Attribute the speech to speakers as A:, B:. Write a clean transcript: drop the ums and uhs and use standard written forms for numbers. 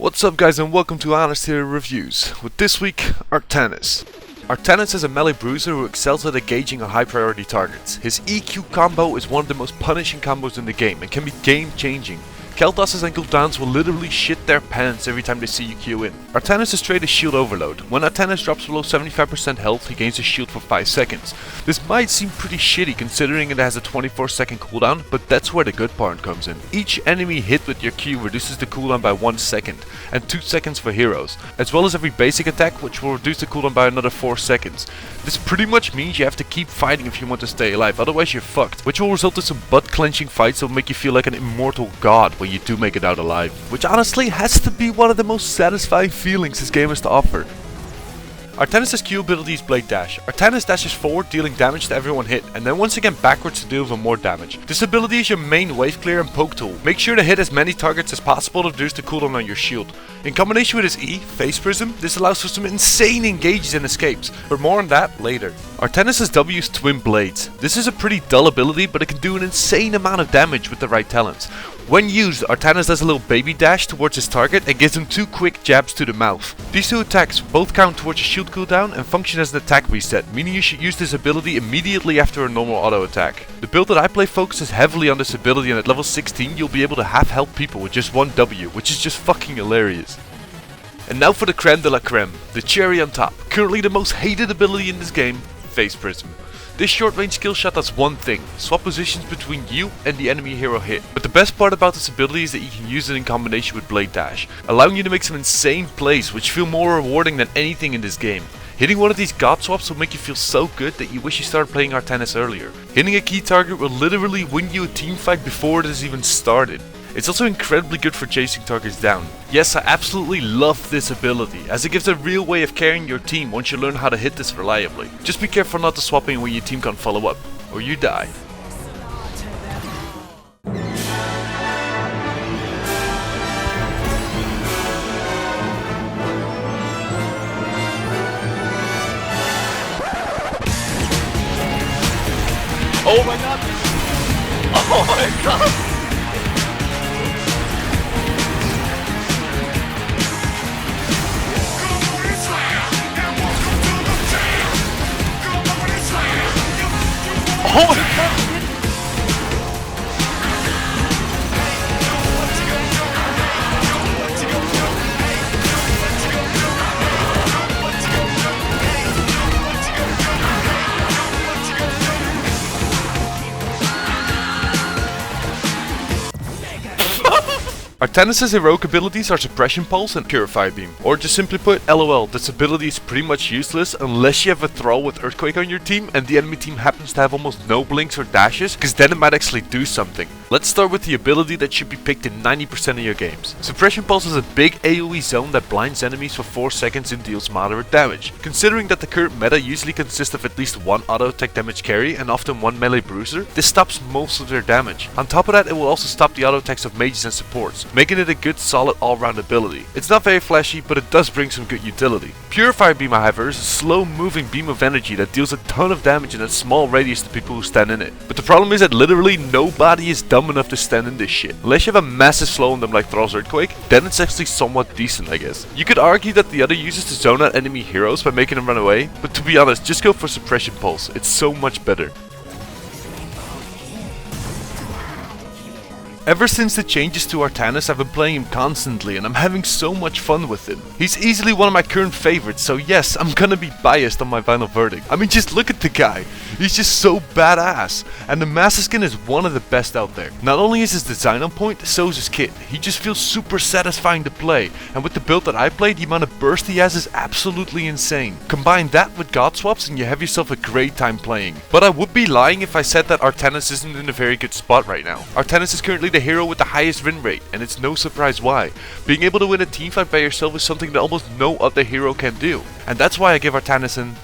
A: What's up guys, and welcome to Honest Hero Reviews, with this week, Artanis. Artanis is a melee bruiser who excels at engaging on high priority targets. His EQ combo is one of the most punishing combos in the game and can be game changing. Kel'Thas's and Gul'dans will literally shit their pants every time they see you Q in. Artanis' trait is shield overload. When Artanis drops below 75% health, he gains a shield for 5 seconds. This might seem pretty shitty considering it has a 24-second cooldown, but that's where the good part comes in. Each enemy hit with your Q reduces the cooldown by 1 second, and 2 seconds for heroes, as well as every basic attack, which will reduce the cooldown by another 4 seconds. This pretty much means you have to keep fighting if you want to stay alive, otherwise you're fucked, which will result in some butt-clenching fights that will make you feel like an immortal god when you do make it out alive, which honestly has to be one of the most satisfying feelings this game has to offer. Artanis' Q ability is Blade Dash. Artanis dashes forward, dealing damage to everyone hit, and then once again backwards to deal even more damage. This ability is your main wave clear and poke tool. Make sure to hit as many targets as possible to reduce the cooldown on your shield. In combination with his E, Phase Prism, this allows for some insane engages and escapes, but more on that later. Artanis' W is Twin Blades. This is a pretty dull ability, but it can do an insane amount of damage with the right talents. When used, Artanis does a little baby dash towards his target and gives him 2 quick jabs to the mouth. These 2 attacks both count towards a shield cooldown and function as an attack reset, meaning you should use this ability immediately after a normal auto attack. The build that I play focuses heavily on this ability, and at level 16 you'll be able to half health people with just 1 W, which is just fucking hilarious. And now for the creme de la creme, the cherry on top, currently the most hated ability in this game, Phase Prism. This short range skill shot does one thing: swap positions between you and the enemy hero hit. But the best part about this ability is that you can use it in combination with Blade Dash, allowing you to make some insane plays which feel more rewarding than anything in this game. Hitting one of these Godswaps will make you feel so good that you wish you started playing Artanis earlier. Hitting a key target will literally win you a team fight before it has even started. It's also incredibly good for chasing targets down. Yes, I absolutely love this ability, as it gives a real way of carrying your team once you learn how to hit this reliably. Just be careful not to swap in when your team can't follow up, or you die. Oh my god! Oh my god! Oh my god! Artanis' heroic abilities are Suppression Pulse and Purify Beam, or just simply put, LOL, this ability is pretty much useless unless you have a Thrall with Earthquake on your team and the enemy team happens to have almost no blinks or dashes, because then it might actually do something. Let's start with the ability that should be picked in 90% of your games. Suppression Pulse is a big AoE zone that blinds enemies for 4 seconds and deals moderate damage. Considering that the current meta usually consists of at least 1 auto attack damage carry and often 1 melee bruiser, this stops most of their damage. On top of that, it will also stop the auto attacks of mages and supports, making it a good solid all-round ability. It's not very flashy, but it does bring some good utility. Purify Beam, however, is a slow moving beam of energy that deals a ton of damage in a small radius to people who stand in it. But the problem is that literally nobody is dumb enough to stand in this shit. Unless you have a massive slow on them like Thrall's Earthquake, then it's actually somewhat decent, I guess. You could argue that the other uses to zone out enemy heroes by making them run away, but to be honest, just go for Suppression Pulse. It's so much better. Ever since the changes to Artanis, I've been playing him constantly and I'm having so much fun with him. He's easily one of my current favorites, so yes, I'm gonna be biased on my final verdict. I mean, just look at the guy. He's just so badass. And the Master Skin is one of the best out there. Not only is his design on point, so is his kit. He just feels super satisfying to play. And with the build that I played, the amount of burst he has is absolutely insane. Combine that with Godswaps and you have yourself a great time playing. But I would be lying if I said that Artanis isn't in a very good spot right now. Artanis is currently the hero with the highest win rate, and it's no surprise why. Being able to win a teamfight by yourself is something that almost no other hero can do. And that's why I give Artanis an